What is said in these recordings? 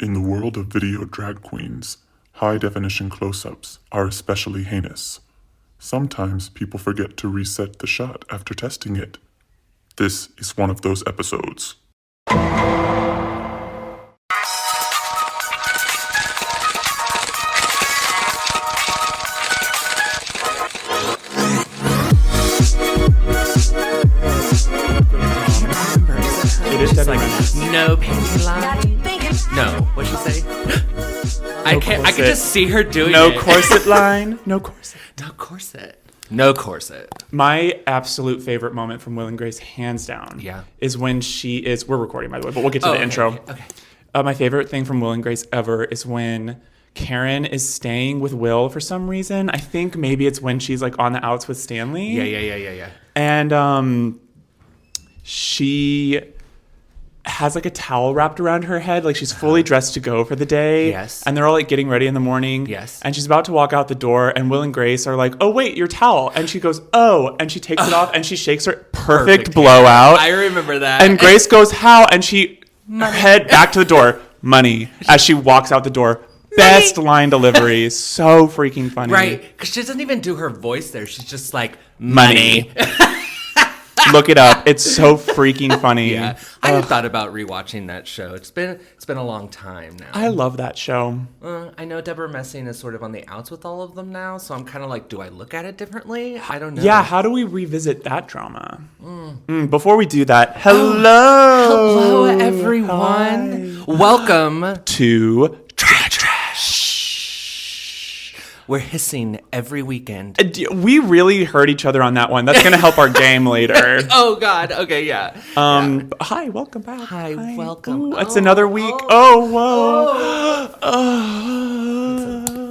In the world of video drag queens, high-definition close-ups are especially heinous. Sometimes people forget to reset the shot after testing it. This is one of those episodes. It is like no panty line. No, what'd she say? I can just see her doing No it. corset line. No corset. No corset. No corset. My absolute favorite moment from Will and Grace, hands down, is when we're recording, by the way, but we'll get to the intro. Okay. My favorite thing from Will and Grace ever is when Karen is staying with Will for some reason. I think maybe it's when she's like on the outs with Stanley. Yeah. And she has like a towel wrapped around her head, like she's fully dressed to go for the day. Yes. And they're all like getting ready in the morning. Yes. And she's about to walk out the door, and Will and Grace are like, "Oh wait, your towel." And she goes, "Oh," and she takes it off and she shakes her perfect blowout. I remember that. And Grace goes, "How?" And she her head back to the door, "Money," as she walks out the door. Best line delivery. So freaking funny. Right, because she doesn't even do her voice there. She's just like, Money. Look it up. It's so freaking funny. Yeah, I had thought about rewatching that show. It's been a long time now. I love that show. I know Deborah Messing is sort of on the outs with all of them now, so I'm kind of like, do I look at it differently? I don't know. Yeah, how do we revisit that drama? Before we do that, hello everyone. Hi. Welcome to Trash. We're hissing every weekend. We really hurt each other on that one. That's going to help our game later. Oh, God. Okay, yeah. Hi, welcome back. Hi, welcome. Ooh, it's another week. Whoa.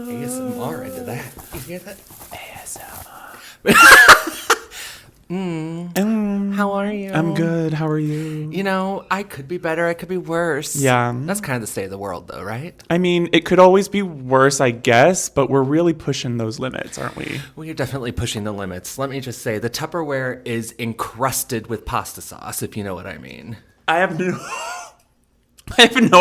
ASMR into that. You hear that? How are you? I'm good. How are you? You know, I could be better. I could be worse. Yeah. That's kind of the state of the world, though, right? I mean, it could always be worse, I guess, but we're really pushing those limits, aren't we? We are definitely pushing the limits. Let me just say, the Tupperware is encrusted with pasta sauce, if you know what I mean. I have no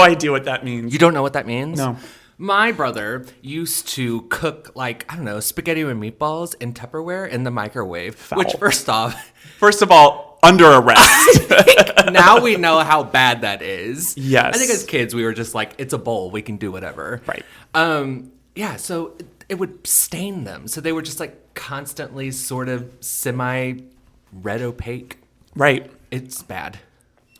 idea what that means. You don't know what that means? No. My brother used to cook, like, I don't know, spaghetti and meatballs in Tupperware in the microwave. Foul. Which, first of all, under arrest. now we know how bad that is. Yes. I think as kids, we were just like, it's a bowl. We can do whatever. Right. Yeah, so it would stain them. So they were just, like, constantly sort of semi-red opaque. Right. It's bad.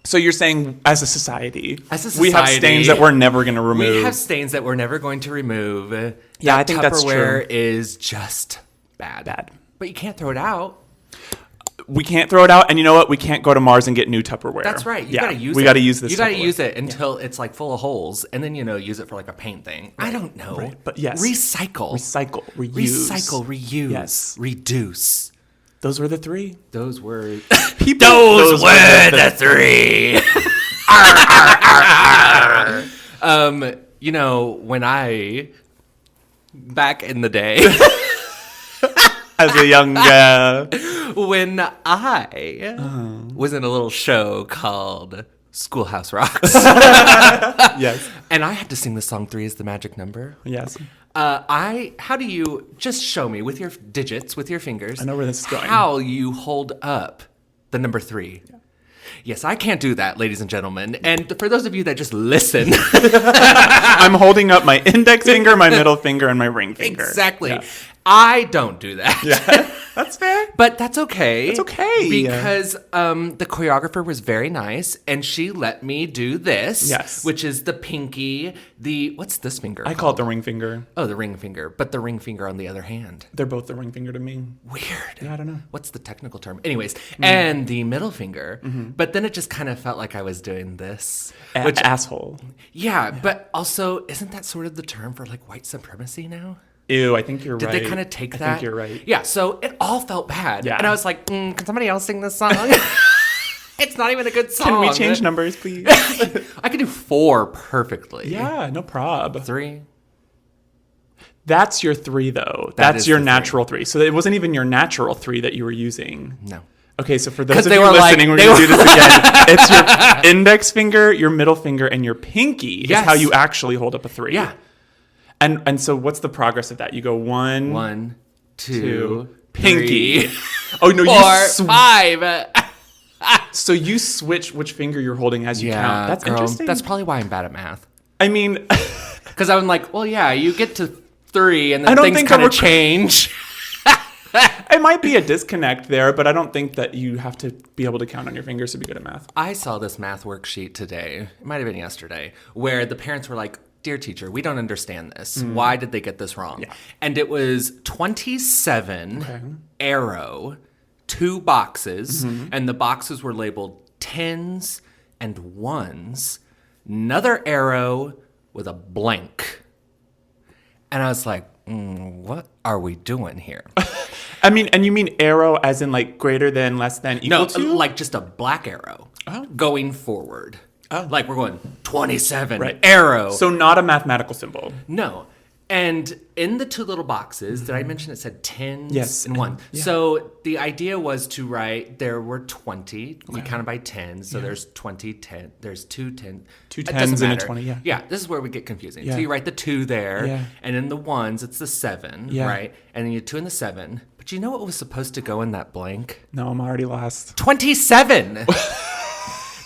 So you're saying, as a society, we have stains that we're never going to remove. We have stains that we're never going to remove. Yeah, I think that's true. Tupperware is just bad. But you can't throw it out. We can't throw it out, and you know what? We can't go to Mars and get new Tupperware. That's right. You gotta use it. We gotta use this. You gotta use it until it's like full of holes, and then use it for like a paint thing. Right. I don't know. Right. But yes, recycle, reuse, reuse, yes, reduce. Those were the three. Those were people. Those were the three. When I back in the day. As a young when I was in a little show called Schoolhouse Rocks. Yes. And I had to sing the song 3 is the magic number. Yes. How do you just show me with your digits, with your fingers? I know where this is going. How you hold up the number 3. Yeah. Yes, I can't do that, ladies and gentlemen. And for those of you that just listen. I'm holding up my index finger, my middle finger, and my ring finger. Exactly. Yeah. I don't do that. Yeah. That's fair. But that's okay. It's okay. Because the choreographer was very nice, and she let me do this. Yes. Which is the pinky, what's this finger I call it the ring finger. Oh, the ring finger. But the ring finger on the other hand. They're both the ring finger to me. Weird. Yeah, I don't know. What's the technical term? Anyways, and the middle finger. But then it just kind of felt like I was doing this. Asshole. Yeah, but also, isn't that sort of the term for like white supremacy now? Ew, I think you're right. Did they kind of take that? I think you're right. Yeah, so it all felt bad. Yeah. And I was like, can somebody else sing this song? It's not even a good song. Can we change numbers, please? I could do 4 perfectly. Yeah, no prob. 3. That's your 3, though. That's your natural 3. So it wasn't even your natural 3 that you were using. No. Okay, so for those 'Cause of they you were like- listening, we're they going to were- do this again. It's your index finger, your middle finger, and your pinky is Yes. how you actually hold up a 3. Yeah. And so what's the progress of that? You go 1, 1, 2, two, 3, pinky. Oh, no, 4, 5. So you switch which finger you're holding as you count. That's girl, interesting. That's probably why I'm bad at math. I mean, Because I'm like, well, yeah, you get to 3 and I then don't things think kind that of we're- change. it might be a disconnect there, but I don't think that you have to be able to count on your fingers to be good at math. I saw this math worksheet today. It might have been yesterday, where the parents were like, "Dear teacher, we don't understand this. Why did they get this wrong?" Yeah. And it was 27 arrow, 2 boxes, and the boxes were labeled 10s and 1s, another arrow with a blank. And I was like, what are we doing here? I mean, and you mean arrow as in like greater than, less than, equal No, to? like just a black arrow going forward. Oh. Like we're going 27 Right. arrow. So not a mathematical symbol. No. And in the 2 little boxes, did I mention it said 10s Yes. and 1? Yeah. So the idea was to write, there were 20. We counted by 10. So there's 20, 10. There's 2 10. Two It doesn't 10s and a matter. 20, yeah. Yeah, this is where we get confusing. Yeah. So you write the 2 there. Yeah. And in the 1s, it's the 7, Yeah. right? And then you 2 and the 7. But you know what was supposed to go in that blank? No, I'm already lost. 27.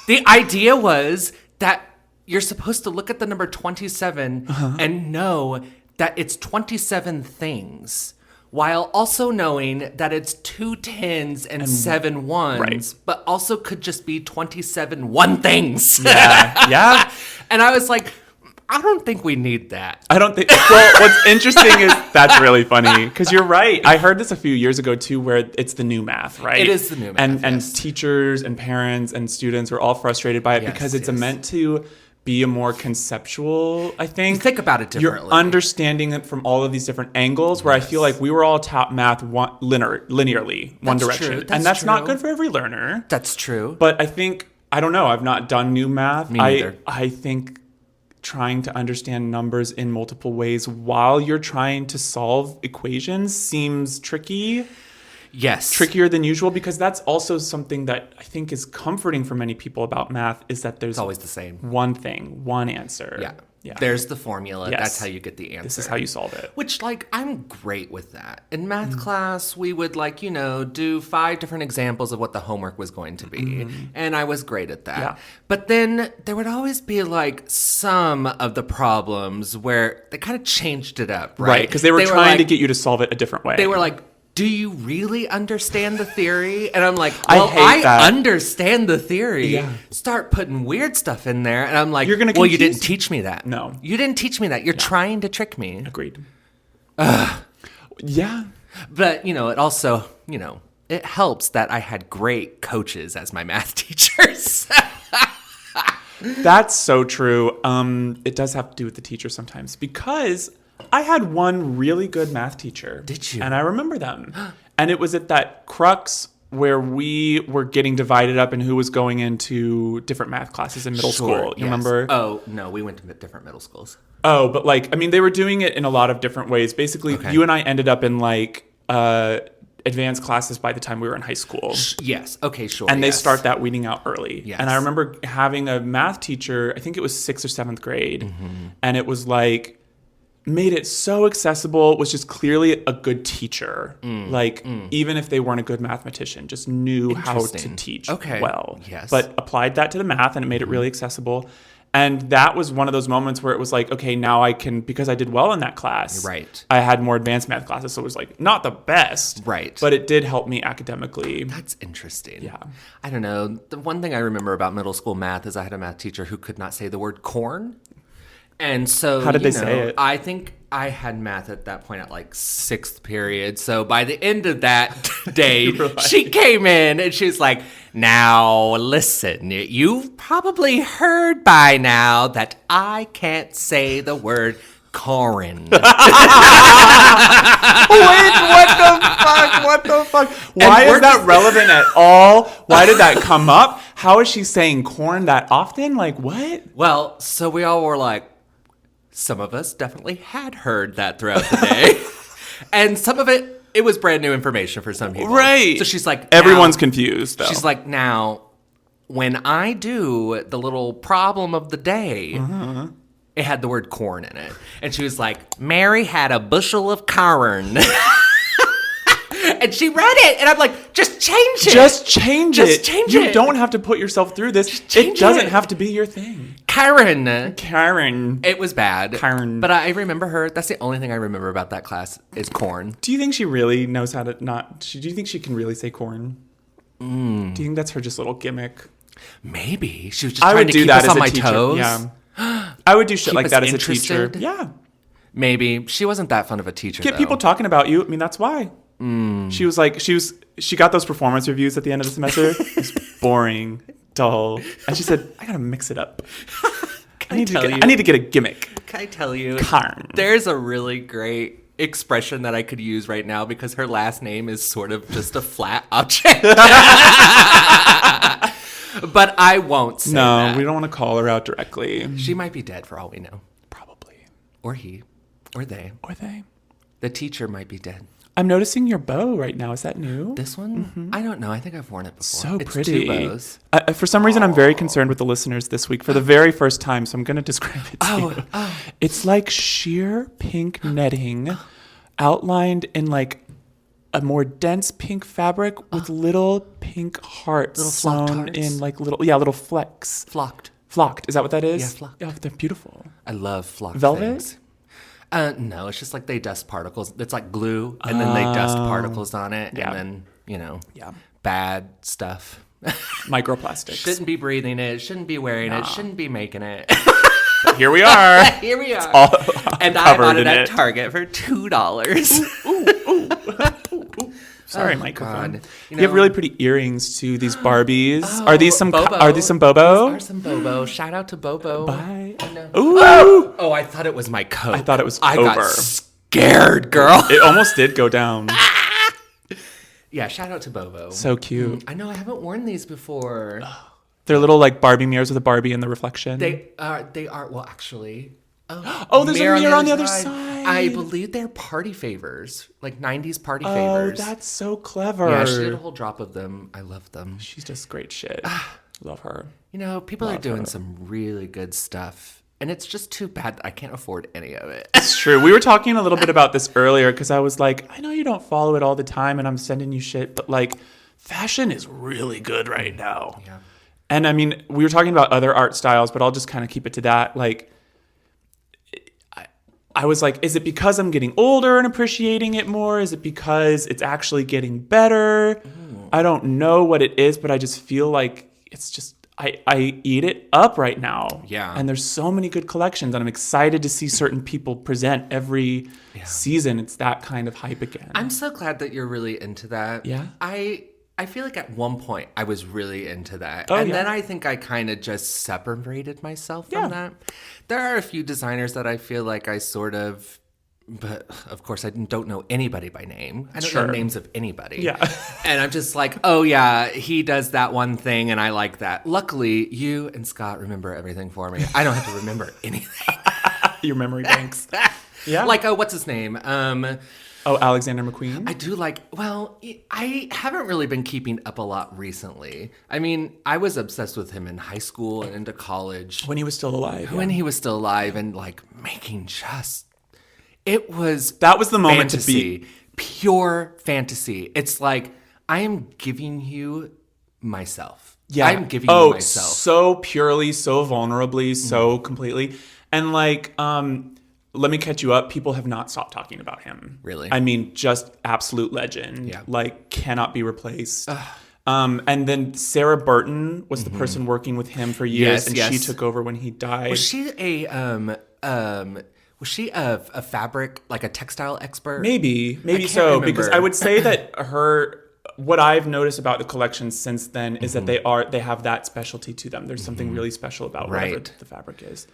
The idea was that you're supposed to look at the number 27 and know that it's 27 things, while also knowing that it's 2 10s and 7 1s, right. but also could just be 27 1 things. Yeah. Yeah. And I was like, I don't think we need that. I don't think. Well, what's interesting is that's really funny because you're right. I heard this a few years ago too, where it's the new math, right? It is the new math, and yes. teachers and parents and students were all frustrated by it Yes, because it's yes. meant to be a more conceptual. I think You think about it differently. You're understanding it from all of these different angles. Where I feel like we were all taught math linearly, one That's direction, true, and that's that's not true. good for every learner. That's true. But I think I don't know. I've not done new math. Me neither. I think trying to understand numbers in multiple ways while you're trying to solve equations seems tricky. Yes. Trickier than usual because that's also something that I think is comforting for many people about math is that there's It's always the same. one thing, one answer. Yeah. Yeah. There's the formula. Yes. That's how you get the answer. This is how you solve it. Which, like, I'm great with that. In math class, we would, like, do 5 different examples of what the homework was going to be. And I was great at that. Yeah. But then there would always be, like, some of the problems where they kind of changed it up, right? Right, because they were trying to like- get you to solve it a different way. They were like, do you really understand the theory? And I'm like, I well, hate that. understand the theory. Yeah. Start putting weird stuff in there. And I'm like, You're gonna well, you confuse didn't teach me that. No. You didn't teach me that. You're trying to trick me. Agreed. Yeah. But, it also, it helps that I had great coaches as my math teachers. That's so true. It does have to do with the teacher sometimes because I had one really good math teacher. Did you? And I remember them. And it was at that crux where we were getting divided up in who was going into different math classes in middle school. You yes. remember? Oh, no, we went to different middle schools. Oh, but they were doing it in a lot of different ways. Basically, Okay. you and I ended up in advanced classes by the time we were in high school. Yes. Okay, sure. And they yes. start that weeding out early. Yes. And I remember having a math teacher, I think it was 6th or 7th grade, Mm-hmm. and it was like, made it so accessible, was just clearly a good teacher. Even if they weren't a good mathematician, just knew how to Interesting. teach Okay. well. Yes. But applied that to the math and it made it really accessible. And that was one of those moments where it was like, okay, now I can, because I did well in that class. Right. I had more advanced math classes, so it was like not the best. Right. But it did help me academically. That's interesting. Yeah. I don't know. The one thing I remember about middle school math is I had a math teacher who could not say the word corn. And so, How did they say it? I think I had math at that point at like 6th period. So by the end of that day, were like- she came in and she was like, now listen, you've probably heard by now that I can't say the word corn. Wait, what the fuck? Why is that relevant at all? Why did that come up? How is she saying corn that often? Like, what? Well, so we all were like, some of us definitely had heard that throughout the day. And some of it it was brand new information for some people. Right. So she's like, everyone's confused, though. She's like, now, when I do the little problem of the day, it had the word corn in it. And she was like, Mary had a bushel of corn. And she read it, and I'm like, just change it. Just change it. Just change it. You don't have to put yourself through this. It doesn't have to be your thing. Karen. Karen. It was bad. Karen. But I remember her. That's the only thing I remember about that class is corn. Do you think she really knows how to not... Do you think she can really say corn? Do you think that's her just little gimmick? Maybe. She was just trying to keep us on my toes. Yeah. I would do shit Keep like us that interested. as a teacher. Yeah. Maybe. She wasn't that fun of a teacher, Get though. people talking about you. I mean, that's why. She was like, she got those performance reviews at the end of the semester. It was boring, dull. And she said, I gotta mix it up. I need to get a gimmick. Can I tell you? Karn. There's a really great expression that I could use right now because her last name is sort of just a flat object. But I won't say that. No, we don't want to call her out directly. She might be dead for all we know. Probably. Or he. Or they. Or they. The teacher might be dead. I'm noticing your bow right now. Is that new? This one? I don't know. I think I've worn it before. So it's pretty. 2 bows. For some reason, I'm very concerned with the listeners this week for the very first time, so I'm going to describe it to you. It's like sheer pink netting outlined in like a more dense pink fabric with little pink hearts Little flocked sewn hearts? in like little flecks. Flocked. Flocked. Is that what that is? Yeah, flocked. Oh, they're beautiful. I love flocked Velvet? things. No, it's just like they dust particles. It's like glue, and then they dust particles on it, Yeah. and then, Yeah. bad stuff. Microplastics. Shouldn't be breathing it, shouldn't be wearing it, shouldn't be making it. Here we are. Here we are. And I covered bought it in at it. Target for $2. Sorry, Oh, microphone. God. You have really pretty earrings too. These Barbies. Are these some? Bobo. Are these some Bobo? Those are some Bobo. Shout out to Bobo. Bye. No. Ooh. Oh, I thought it was my coat. I thought it was I over. got scared, girl. It almost did go down. Yeah, shout out to Bobo. So cute. I know I haven't worn these before. They're little like Barbie mirrors with a Barbie in the reflection. They are. Well, actually. Oh, there's a mirror on the other side. I believe they're party favors, like 90s party Oh, favors. that's so clever. Yeah, she did a whole drop of them. I love them. She's just great shit. Love her. You know, people are Love doing her. some really good stuff, and it's just too bad that I can't afford any of it. It's true. We were talking a little bit about this earlier because I was like, I know you don't follow it all the time and I'm sending you shit, but like fashion is really good right now. Yeah. And I mean, we were talking about other art styles, but I'll just kind of keep it to that. Like, I was like, is it because I'm getting older and appreciating it more? Is it because it's actually getting better? I don't know what it is, but I just feel like it's just, I eat it up right now. Yeah. And there's so many good collections, and I'm excited to see certain people present every season. It's that kind of hype again. I'm so glad that you're really into that. Yeah? I feel like at one point I was really into that. Oh, and yeah. then I think I kind of just separated myself from Yeah. that. There are a few designers that I feel like I sort of, but of course I don't know anybody by name. I don't Sure. know names of anybody. Yeah. And I'm just like, oh yeah, he does that one thing and I like that. Luckily, you and Scott remember everything for me. I don't have to remember anything. Your memory banks. Yeah. Like, oh, what's his name? Oh, Alexander McQueen? I do like, well, I haven't really been keeping up a lot recently. I mean, I was obsessed with him in high school and into college. When he was still alive. When he was still alive and like making it was That was the moment to fantasy, pure fantasy. It's like, I am giving you myself. Yeah. I'm giving you myself. So purely, so vulnerably, so completely. And like, let me catch you up. People have not stopped talking about him. Really? I mean, just absolute legend. Yeah. Like, cannot be replaced. And then Sarah Burton was the person working with him for years, Yes, and yes. she took over when he died. Was she a fabric, like a textile expert? Maybe can't so, because remember. I would say that what I've noticed about the collections since then is that they have that specialty to them. There's something really special about whatever Right. the fabric is.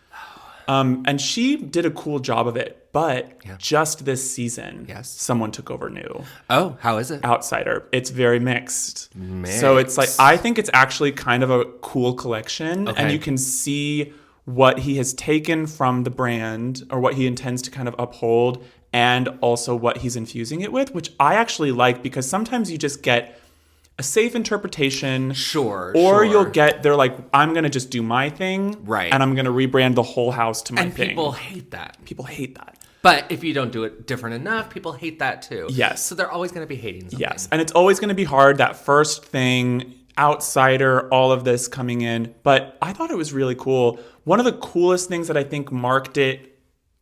And she did a cool job of it, but just this season, Yes. someone took over new. Oh, how is it? Outsider. It's very mixed. So it's like, I think it's actually kind of a cool collection, Okay. and you can see what he has taken from the brand or what he intends to kind of uphold and also what he's infusing it with, which I actually like because sometimes you just get a safe interpretation. Sure. Or you'll get, they're like, I'm going to just do my thing. Right. And I'm going to rebrand the whole house to my thing. And people hate that. People hate that. But if you don't do it different enough, people hate that too. Yes. So they're always going to be hating something. Yes. And it's always going to be hard, that first thing, outsider, all of this coming in. But I thought it was really cool. One of the coolest things that I think marked it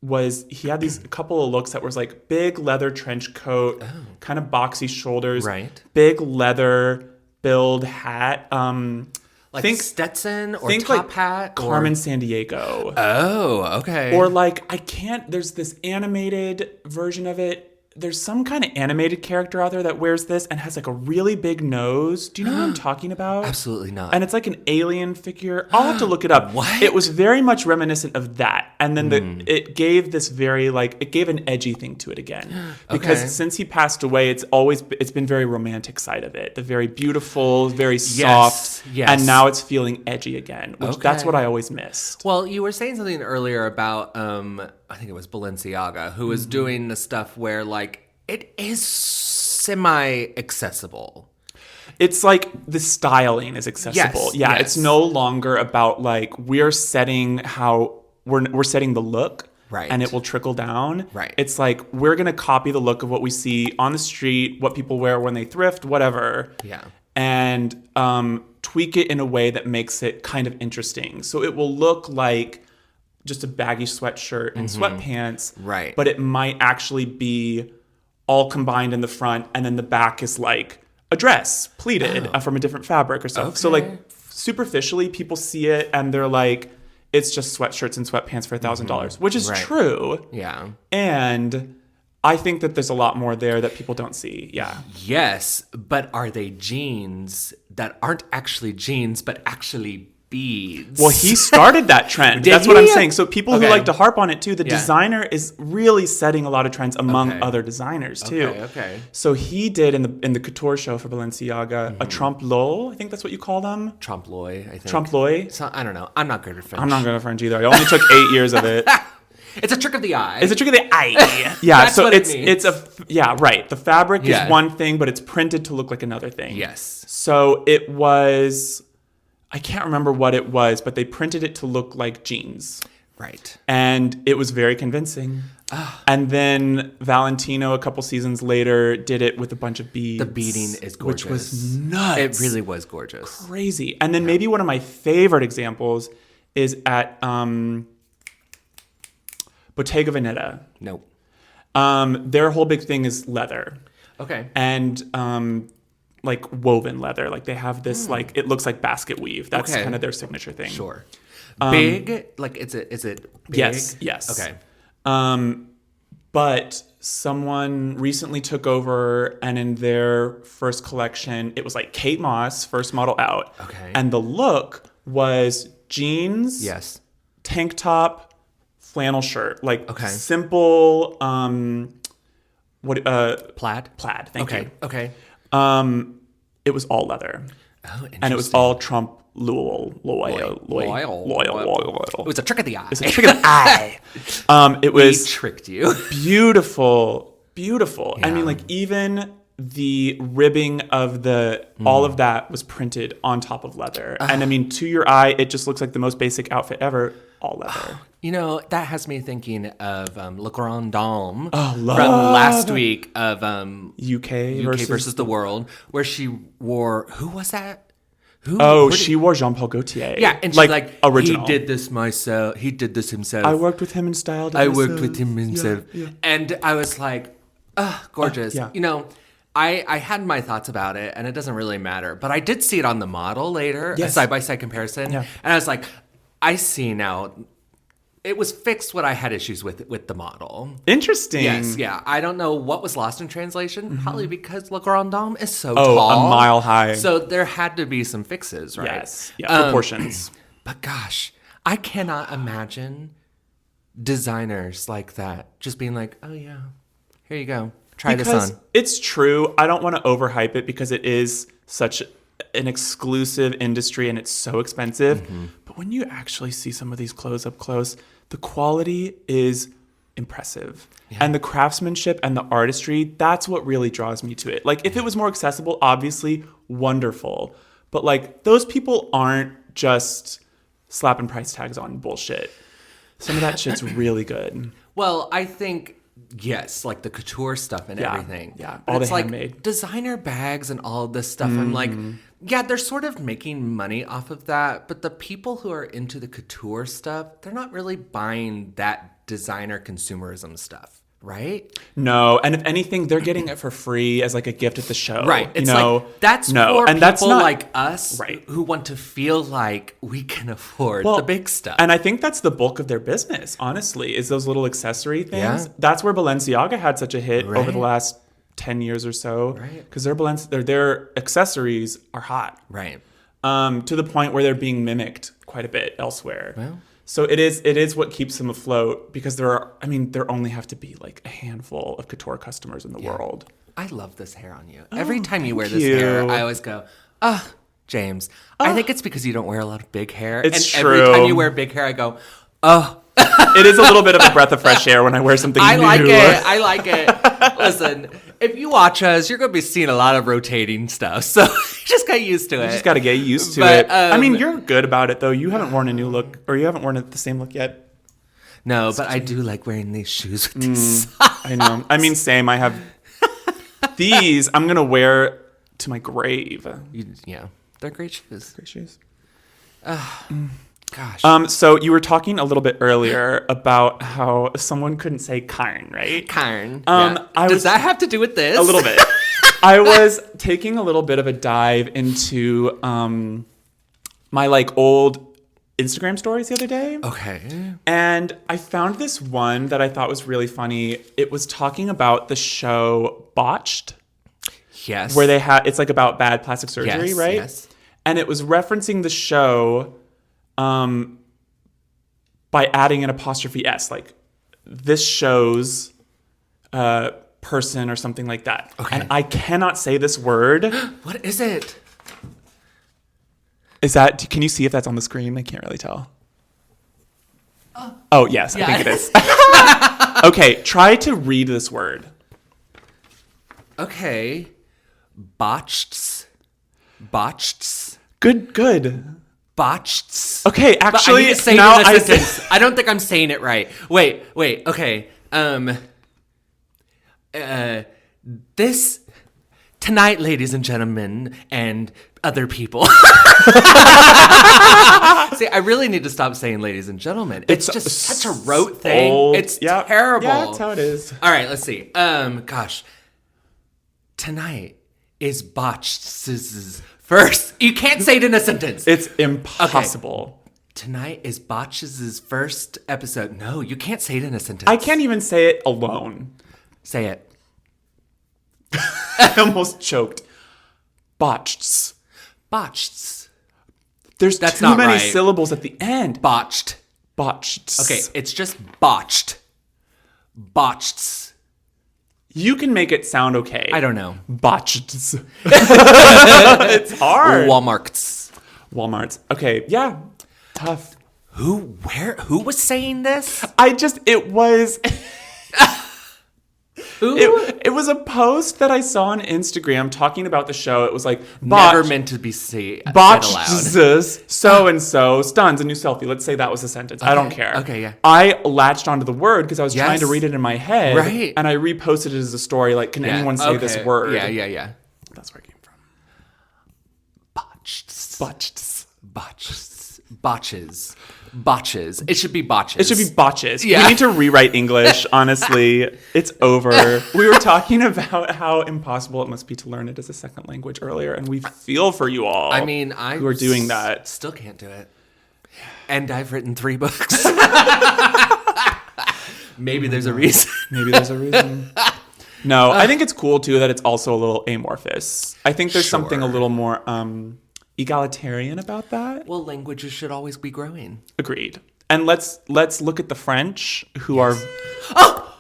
was he had these couple of looks that was like big leather trench coat, kind of boxy shoulders, right? Big leather build hat. Like Stetson or top hat? Carmen Sandiego. Oh, okay. Or like, there's this animated version of it. There's some kind of animated character out there that wears this and has like a really big nose. Do you know what I'm talking about? Absolutely not. And it's like an alien figure. I'll have to look it up. What? It was very much reminiscent of that. And then it gave this it gave an edgy thing to it again. Because since he passed away, it's been very romantic side of it. The very beautiful, very soft. Yes. And now it's feeling edgy again, which that's what I always missed. Well, you were saying something earlier about, I think it was Balenciaga, who was doing the stuff where like, it is semi-accessible. It's like the styling is accessible. Yes, yes. It's no longer about like we're setting the look, right, and it will trickle down. Right. It's like we're gonna copy the look of what we see on the street, what people wear when they thrift, whatever. Yeah. And tweak it in a way that makes it kind of interesting. So it will look like just a baggy sweatshirt and sweatpants. Right. But it might actually be all combined in the front, and then the back is like a dress, pleated from a different fabric or something. Okay. So like superficially, people see it and they're like, it's just sweatshirts and sweatpants for $1,000, which is true. Yeah. And I think that there's a lot more there that people don't see. Yeah. Yes, but are they jeans that aren't actually jeans, but actually beads? Well, he started that trend. Did That's what I'm he? saying. So people who like to harp on it too, the Yeah. designer is really setting a lot of trends among other designers too. Okay. So he did in the couture show for Balenciaga a trompe-l'oeil. I think that's what you call them. Trompe-l'oeil, I think. Trompe-l'oeil. So, I don't know. I'm not good at French. I'm not good at French either. I only took 8 years of it. It's a trick of the eye. It's a trick of the eye. Yeah. That's so what it means. right. The fabric Yeah. is one thing, but it's printed to look like another thing. Yes. So it was. I can't remember what it was, but they printed it to look like jeans. Right. And it was very convincing. And then Valentino, a couple seasons later, did it with a bunch of beads. The beading is gorgeous. Which was nuts. It really was gorgeous. Crazy. And then maybe one of my favorite examples is at Bottega Veneta. Nope. Their whole big thing is leather. Okay. And like woven leather. Like they have this like it looks like basket weave. That's Okay. kind of their signature thing. Sure. Big? Like is it big? Yes. Okay. But someone recently took over, and in their first collection, it was like Kate Moss, first model out. Okay. And the look was jeans, Yes. tank top, flannel shirt, like Okay. simple. Plaid? Plaid. Thank you. Okay. It was all leather, Oh, and it was interesting. all Trump loyal. It was a trick of the eye. It's a trick of the eye. It We was tricked you. beautiful. I Yeah. mean, like even the ribbing of all of that was printed on top of leather. And I mean, to your eye, it just looks like the most basic outfit ever. All leather. You know, that has me thinking of Le Grand Dame love from last week of UK versus the world, where she wore, who was that? She wore Jean-Paul Gaultier. Yeah, and she's like, original. He did this himself. I worked with him and styled it I myself. worked with him himself. Yeah. And I was like, gorgeous. Yeah. You know, I had my thoughts about it, and it doesn't really matter. But I did see it on the model later, a Yes. side-by-side comparison. Yeah. And I was like, I see now. It was fixed what I had issues with the model. Interesting. Yes, yeah. I don't know what was lost in translation. Probably because Le Grand Dame is so Oh, tall. a mile high. So there had to be some fixes, right? Yes. Yeah, proportions. But gosh, I cannot imagine designers like that just being like, oh yeah, here you go. Try this on. It's true. I don't want to overhype it because it is such an exclusive industry and it's so expensive. But when you actually see some of these clothes up close, the quality is impressive. Yeah. And the craftsmanship and the artistry, that's what really draws me to it. Like, if it was more accessible, obviously, wonderful. But, like, those people aren't just slapping price tags on bullshit. Some of that shit's really good. Well, I think, yes, like the couture stuff and everything. Yeah, but all it's the like handmade. designer bags and all of this stuff. I'm like, yeah, they're sort of making money off of that. But the people who are into the couture stuff, they're not really buying that designer consumerism stuff, right? No, and if anything, they're getting it for free as like a gift at the show. Right. It's like, that's for and people that's not, like us right. who want to feel like we can afford the big stuff. And I think that's the bulk of their business, honestly, is those little accessory things. Yeah. That's where Balenciaga had such a hit Right. over the last 10 years or so. Right. Because their accessories are hot. Right. To the point where they're being mimicked quite a bit elsewhere. Well. So it is what keeps them afloat, because there only have to be like a handful of couture customers in the world. I love this hair on you. Every time you wear thank this hair, you. I always go, James. I think it's because you don't wear a lot of big hair. It's and true. Every time you wear big hair, I go, oh. It is a little bit of a breath of fresh air when I wear something I new. I like it. Listen, if you watch us, you're going to be seeing a lot of rotating stuff. So just get used to it. You just got to get used to But, it. I mean, you're good about it, though. You haven't worn a new look, or you haven't worn the same look yet. No, but I do like wearing these shoes with these socks. I know. I mean, same. I have these. I'm going to wear to my grave. Yeah, they're great shoes. Great shoes. Gosh. So you were talking a little bit earlier about how someone couldn't say Karn, right? Karn. Does that have to do with this? A little bit. I was taking a little bit of a dive into my like old Instagram stories the other day. Okay. And I found this one that I thought was really funny. It was talking about the show Botched. Yes. Where it's like about bad plastic surgery, Yes, right? yes. And it was referencing the show by adding an apostrophe S, like this show's person or something like that. Okay. And I cannot say this word. What is it? Can you see if that's on the screen? I can't really tell. Oh, yes, yeah. I think it is. Okay, try to read this word. Okay. Botched. Good. Botched. Okay, actually, I need to say now it in a sentence. I don't think I'm saying it right. Wait. Okay. This tonight, ladies and gentlemen, and other people. See, I really need to stop saying ladies and gentlemen. It's just such a rote thing. It's terrible. Yeah, that's how it is. All right, let's see. Gosh. Tonight is Botched's first. You can't say it in a sentence. It's impossible. Okay. Tonight is Botched's first episode. No, you can't say it in a sentence. I can't even say it alone. Say it. I almost choked. Botched. There's That's too not many right. syllables at the end. Botched. Okay, it's just botched. You can make it sound okay. I don't know. Botched. It's hard. Walmart's. Okay, yeah. Tough. Who was saying this? It was... Who? It was a post that I saw on Instagram talking about the show. It was like, never meant to be said botched aloud. so-and-so stuns a new selfie. Let's say that was a sentence. I don't care. Okay, yeah. I latched onto the word because I was trying to Yes. read it in my head. Right. And I reposted it as a story. Like, can anyone say this word? Yeah. That's where it came from. Botches. It should be botches. It should be botches. Yeah. We need to rewrite English, honestly. It's over. We were talking about how impossible it must be to learn it as a second language earlier, and we feel for you all. I mean, who are doing that. Still can't do it. And I've written 3 books. Maybe there's a reason. No, I think it's cool, too, that it's also a little amorphous. I think there's something a little more egalitarian about that. Well, languages should always be growing. Agreed. And let's look at the French, who are... Oh!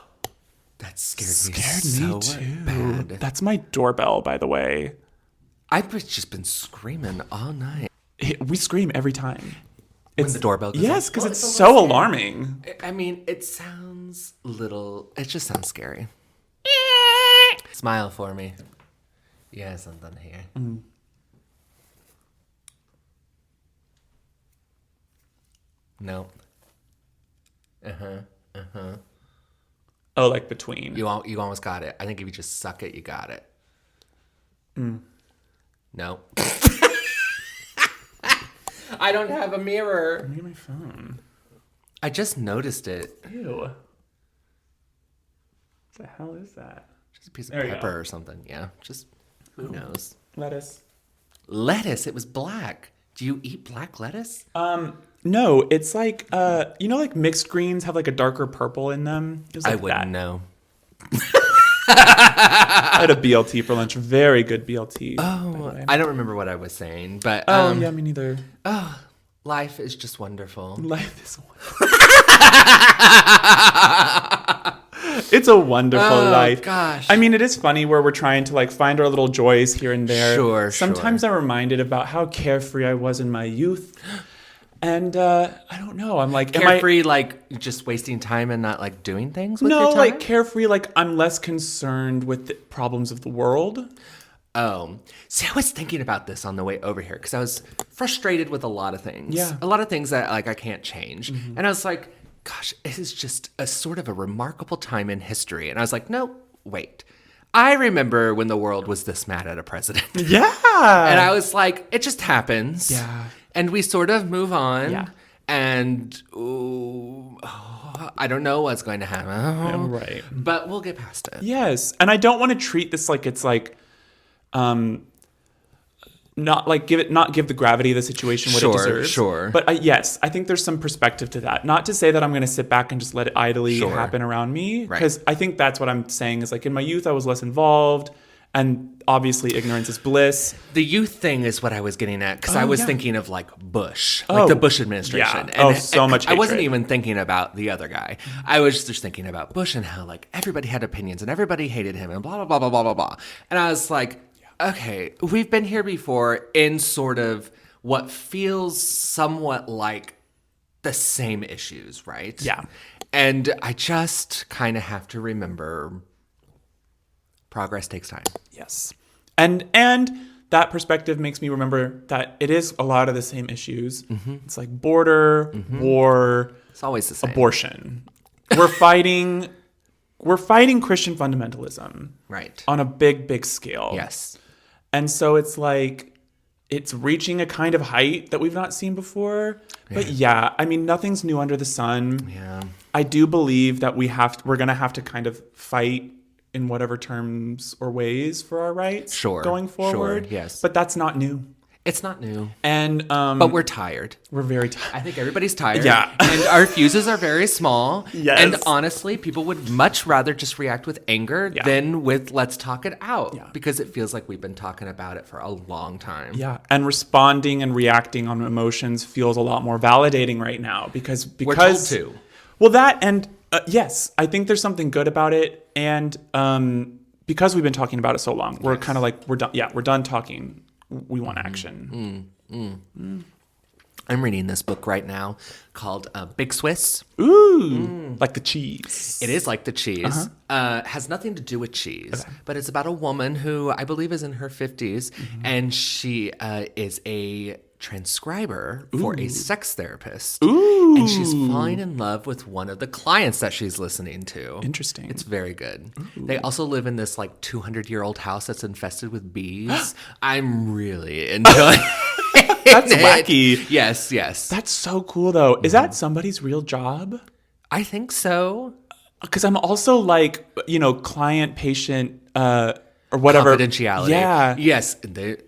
That scared me too. bad. That's my doorbell, by the way. I've just been screaming all night. We scream every time. When the doorbell goes Yes, off. because Well, it's a so little alarming. scary. I mean, it just sounds scary. Smile for me. Yeah, something here. No. Oh, like between. You almost got it. I think if you just suck it, you got it. No. I don't have a mirror. Look at my phone. I just noticed it. Ew. What the hell is that? Just a piece of There you pepper go. or something. Yeah. Just who knows? Lettuce. Lettuce. It was black. Do you eat black lettuce? No, it's like like mixed greens have like a darker purple in them. It was like I wouldn't that. know. I had a BLT for lunch. Very good BLT. Oh, I don't remember what I was saying, but yeah, me neither. life is just wonderful. Life is wonderful. It's a wonderful life. Gosh. I mean, it is funny where we're trying to like find our little joys here and there. Sure. Sometimes I'm reminded about how carefree I was in my youth. And I don't know. I'm like, Carefree, like just wasting time and not like doing things with your no, time? like carefree, like I'm less concerned with the problems of the world. Oh, see, I was thinking about this on the way over here because I was frustrated with a lot of things. Yeah. A lot of things that like I can't change. And I was like, gosh, it is just a sort of a remarkable time in history. And I was like, no, wait. I remember when the world was this mad at a president. Yeah. And I was like, it just happens. Yeah. And we sort of move on. Yeah. And I don't know what's going to happen. Right. But we'll get past it. Yes. And I don't want to treat this like it's like not give the gravity of the situation what it deserves. Sure. But yes, I think there's some perspective to that. Not to say that I'm going to sit back and just let it idly happen around me, because I think that's what I'm saying is like in my youth I was less involved, and obviously ignorance is bliss. The youth thing is what I was getting at because I was thinking of like Bush, Oh, like the Bush administration. yeah. So much I wasn't hatred. even thinking about the other guy. I was just thinking about Bush and how like everybody had opinions and everybody hated him and blah, blah, blah, blah, blah, blah, blah. And I was like, okay, we've been here before in sort of what feels somewhat like the same issues, right? Yeah. And I just kind of have to remember progress takes time. Yes. And that perspective makes me remember that it is a lot of the same issues. Mm-hmm. It's like border, war, It's always the same. abortion. We're fighting Christian fundamentalism. Right. On a big, big scale. Yes. And so it's like it's reaching a kind of height that we've not seen before. But yeah, I mean, nothing's new under the sun. Yeah. I do believe that we're going to have to kind of fight in whatever terms or ways for our rights going forward. Yes. But that's not new. It's not new. And But we're tired. we're very tired. I think everybody's tired. Yeah. And our fuses are very small. Yes. And honestly, people would much rather just react with anger than with let's talk it out. Yeah. Because it feels like we've been talking about it for a long time. Yeah, and responding and reacting on emotions feels a lot more validating right now because We're told to. Well, that and yes, I think there's something good about it, and because we've been talking about it so long, we're kind of like we're done. Yeah, we're done talking. We want action. I'm reading this book right now called Big Swiss. Ooh, like the cheese. It is like the cheese. Has nothing to do with cheese, but it's about a woman who I believe is in her 50s, and she is a transcriber for a sex therapist. Ooh, And she's falling in love with one of the clients that she's listening to. Interesting. It's very good. They also live in this like 200-year-old house that's infested with bees. I'm really enjoying That's it. wacky. Yes, yes. That's so cool, though. Is that somebody's real job? I think so. Because I'm also like, client, patient, or whatever. Confidentiality. Yeah. Yes.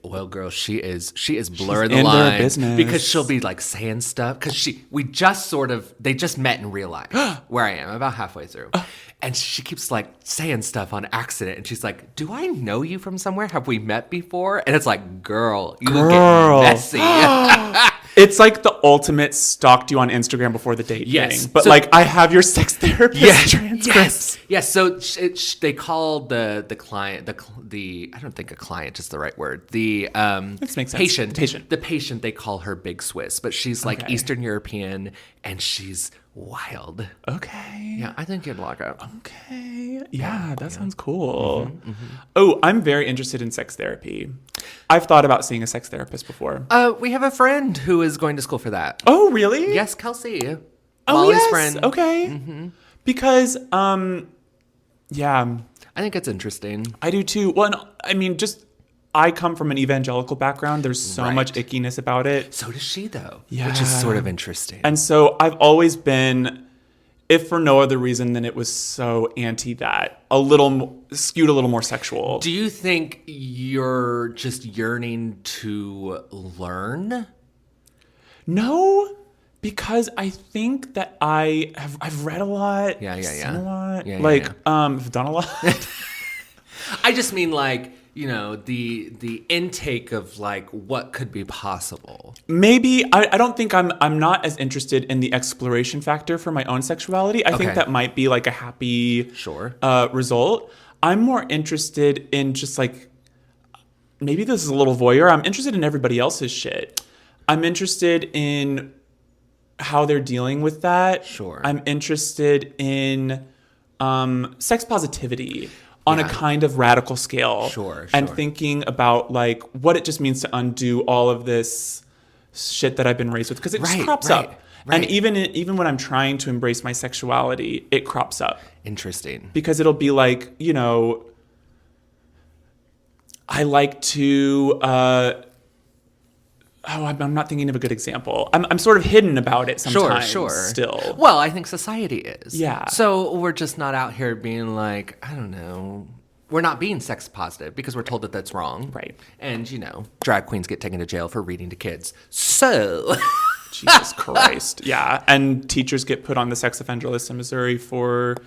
Well, girl, she is blurring the in their line business. because she'll be like saying stuff because they just met in real life where I am about halfway through. And she keeps like saying stuff on accident. And she's like, do I know you from somewhere? Have we met before? And it's like, girl, you get messy. It's like the ultimate stalked you on Instagram before the date Yes. thing. But So- like, I have your sex therapist transcripts. Yes. So they call the client the I don't think a client is the right word. The This makes sense. patient. Patient. The patient they call her Big Swiss, but she's like Okay. Eastern European and she's wild. Okay. Yeah, I think you'd like it. Okay. Yeah, that sounds cool. Oh, I'm very interested in sex therapy. I've thought about seeing a sex therapist before. We have a friend who is going to school for that. Oh, really? Yes, Kelsey. Oh, Molly's yes. friend. Okay. Because, yeah, I think it's interesting. I do too. Well, and, I mean, just I come from an evangelical background. There's so Right. much ickiness about it. So does she, though. Yeah. Which is sort of interesting. And so I've always been, if for no other reason than it was so anti that, skewed a little more sexual. Do you think you're just yearning to learn? No, because I think that I've read a lot. Yeah. Seen a lot. Yeah, I've done a lot. I just mean like, the intake of like what could be possible. Maybe I don't think I'm not as interested in the exploration factor for my own sexuality. I think Okay. that might be like a happy Sure. result. I'm more interested in just like, maybe this is a little voyeur. I'm interested in everybody else's shit. I'm interested in how they're dealing with that. Sure. I'm interested in sex positivity on a Yeah. kind of radical scale. Sure, And sure. thinking about like what it just means to undo all of this shit that I've been raised with, because it just Right, crops right, up. right. And even when I'm trying to embrace my sexuality, it crops up. Interesting. Because it'll be like, I like to I'm not thinking of a good example. I'm sort of hidden about it sometimes. Sure. Still. Well, I think society is. Yeah. So we're just not out here being like, I don't know. We're not being sex positive because we're told that that's wrong. Right. And, drag queens get taken to jail for reading to kids. So. Jesus Christ. Yeah. And teachers get put on the sex offender list in Missouri for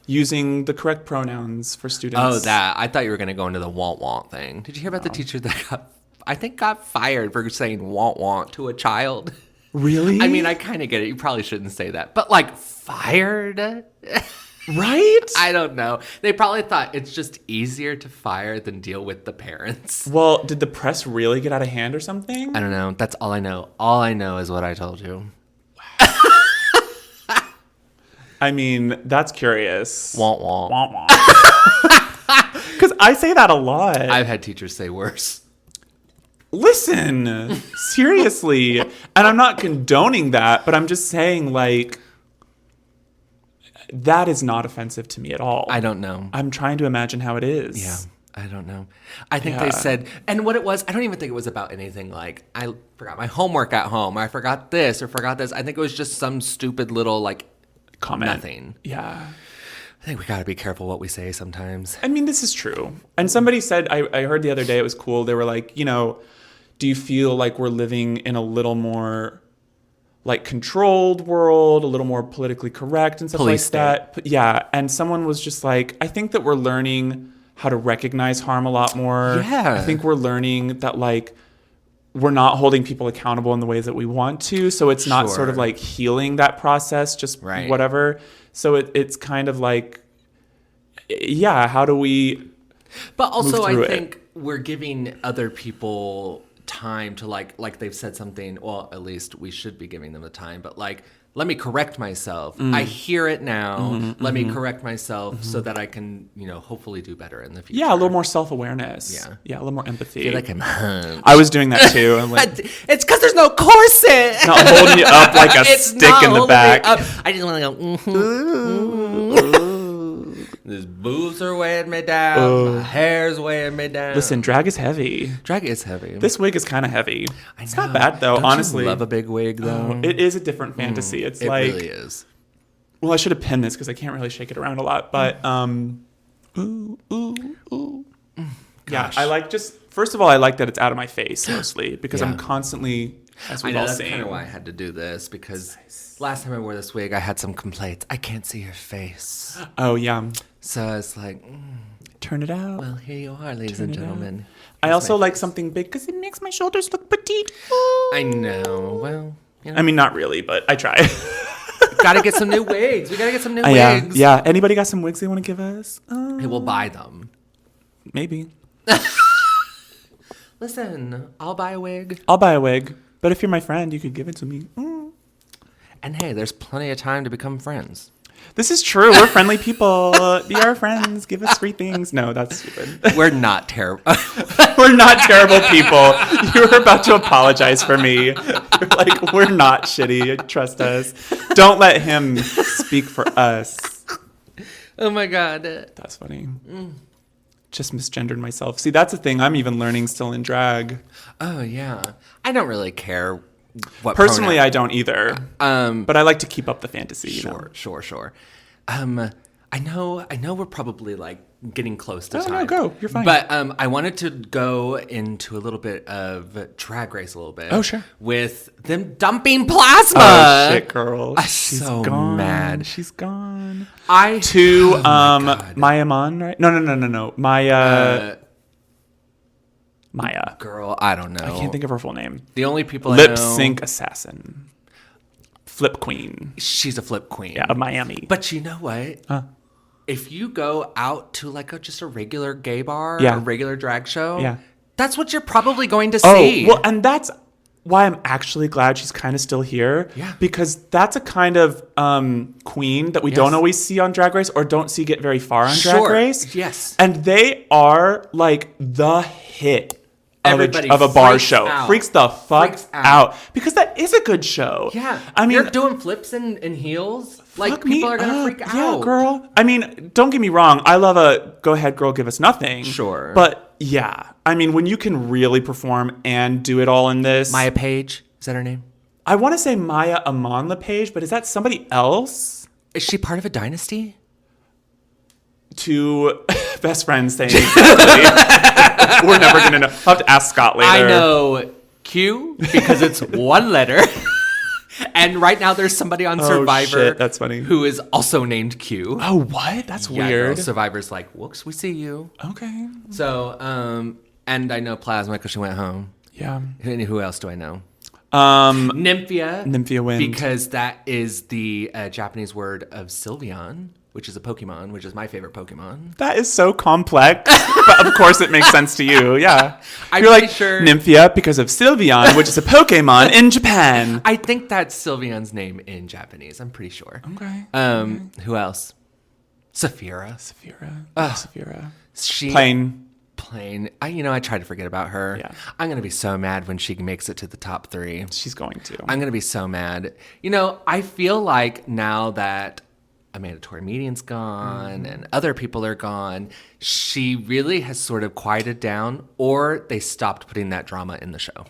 using the correct pronouns for students. Oh, that. I thought you were going to go into the want thing. Did you hear about the teacher that got fired for saying want to a child? Really? I mean, I kind of get it. You probably shouldn't say that. But, like, fired? Right? I don't know. They probably thought it's just easier to fire than deal with the parents. Well, did the press really get out of hand or something? I don't know. That's all I know. All I know is what I told you. I mean, that's curious. Want. Because I say that a lot. I've had teachers say worse. Listen, seriously. And I'm not condoning that, but I'm just saying, like, that is not offensive to me at all. I don't know. I'm trying to imagine how it is. Yeah, I don't know. I think Yeah. they said, and what it was, I don't even think it was about anything like, I forgot my homework at home, or I forgot this, or forgot this. I think it was just some stupid little, like, Comment. nothing. Yeah. I think we got to be careful what we say sometimes. I mean, this is true. And somebody said, I heard the other day, it was cool. They were like, do you feel like we're living in a little more like controlled world, a little more politically correct and stuff Police like that? But yeah. And someone was just like, I think that we're learning how to recognize harm a lot more. Yeah. I think we're learning that like we're not holding people accountable in the ways that we want to. So it's not sort of Sure. like healing that process, just Right. whatever. So it's kind of like, yeah, how do we... But also, I through it. think we're giving other people time to like they've said something. Well, at least we should be giving them the time. But like, let me correct myself. I hear it now. Let me correct myself so that I can, hopefully do better in the future. Yeah, a little more self-awareness. Yeah. Yeah, a little more empathy. I feel like I'm hunched. I was doing that too. I'm like, It's because there's no corset. not holding you up like a It's stick not in the holding me back. up. I just want to go. These boobs are weighing me down. My hair's weighing me down. Listen, drag is heavy. drag is heavy. This wig is kind of heavy. It's not know. bad though, Don't honestly. you love a big wig though. It is a different fantasy. It's It like, really is. well, I should have pinned this because I can't really shake it around a lot. But yeah, Gosh. I like first of all, I like that it's out of my face mostly because I'm Yeah. constantly, as I we've know all that's seen. kind of why I had to do this because last time I wore this wig, I had some complaints. I can't see your face, Oh yeah, so it's like, turn it out. well, here you are, ladies Turn and it out. gentlemen. I Here's also my like face. something big because it makes my shoulders look petite. I know. Well, You know? I mean, not really, but I try. Gotta get some new wigs. We gotta get some new Yeah, wigs. yeah. Anybody got some wigs they want to give us? Hey, we'll buy them. Maybe. Listen, I'll buy a wig. I'll buy a wig. But if you're my friend, you could give it to me. And hey, there's plenty of time to become friends. This is true. We're friendly people. Be our friends. Give us free things. No, that's stupid. We're not terrible. We're not terrible people. You were about to apologize for me. You're like, we're not shitty. Trust us. Don't let him speak for us. Oh my God. That's funny. Just misgendered myself. See, that's the thing. I'm even learning still in drag. Oh yeah. I don't really care what Personally, pronoun. I don't either. But I like to keep up the fantasy. Sure. I know we're probably like getting close to time. No, go. You're fine. But I wanted to go into a little bit of Drag Race a little bit. Oh, sure. With them dumping plasma. Oh shit, girl. I'm She's so gone. mad. She's gone. To Maya Mon, right? No. Maya. Girl, I don't know. I can't think of her full name. The only people I Lip know. sync assassin. Flip queen. She's a flip queen. Yeah, of Miami. But you know what? Huh. If you go out to like just a regular gay bar, Yeah. a regular drag show, Yeah. that's what you're probably going to Oh, see. well, and that's why I'm actually glad she's kind of still here. Yeah. Because that's a kind of queen that we don't always see on Drag Race or don't see get very far on Drag Sure. Race. Yes. And they are like the hit Everybody of a bar freaks show. out. Freaks the fuck Freaks out. Because that is a good show. Yeah. I mean, you're doing flips in heels. Like, fuck people me are going to up. freak Yeah, out. girl. I mean, don't get me wrong. I love a go ahead, girl, give us nothing. Sure. But yeah, I mean, when you can really perform and do it all in this. Maya Page, is that her name? I want to say Maya Amon LePage, but is that somebody else? Is she part of a dynasty? Two best friends saying, we're never going to know. I'll have to ask Scott later. I know Q because it's one letter. And right now there's somebody on Survivor shit, that's funny. who is also named Q. Oh, what? That's Yeah, weird. girl, Survivor's like, whoops, we see you. Okay. So, and I know Plasma because she went home. Yeah. Who else do I know? Nymphia Wind. Because that is the Japanese word of Sylveon, which is a Pokemon, which is my favorite Pokemon. That is so complex, but of course it makes sense to you. Yeah, I'm you're pretty like sure- Nymphia because of Sylveon, which is a Pokemon in Japan. I think that's Sylveon's name in Japanese. I'm pretty sure. Okay. Who else? Saphira. Saphira. She Plain. I try to forget about her. Yeah. I'm gonna be so mad when she makes it to the top 3. She's going to. I'm gonna be so mad. I feel like now that Amanda Tormedian's gone and other people are gone, she really has sort of quieted down, or they stopped putting that drama in the show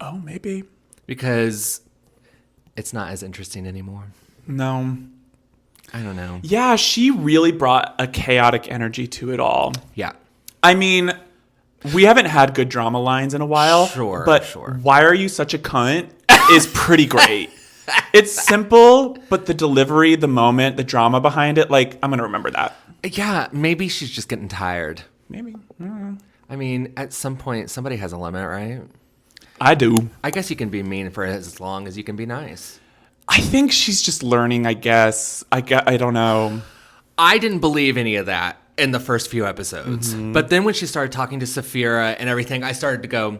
Oh, maybe. because it's not as interesting anymore. No. I don't know. Yeah, she really brought a chaotic energy to it all. Yeah. I mean, we haven't had good drama lines in a while. But Sure. why are you such a cunt is pretty great. It's simple, but the delivery, the moment, the drama behind it, like, I'm going to remember that. Yeah, maybe she's just getting tired. Maybe. I don't know. I mean, at some point, somebody has a limit, right? I do. I guess you can be mean for as long as you can be nice. I think she's just learning, I guess. I don't know. I didn't believe any of that in the first few episodes. But then when she started talking to Saphira and everything, I started to go,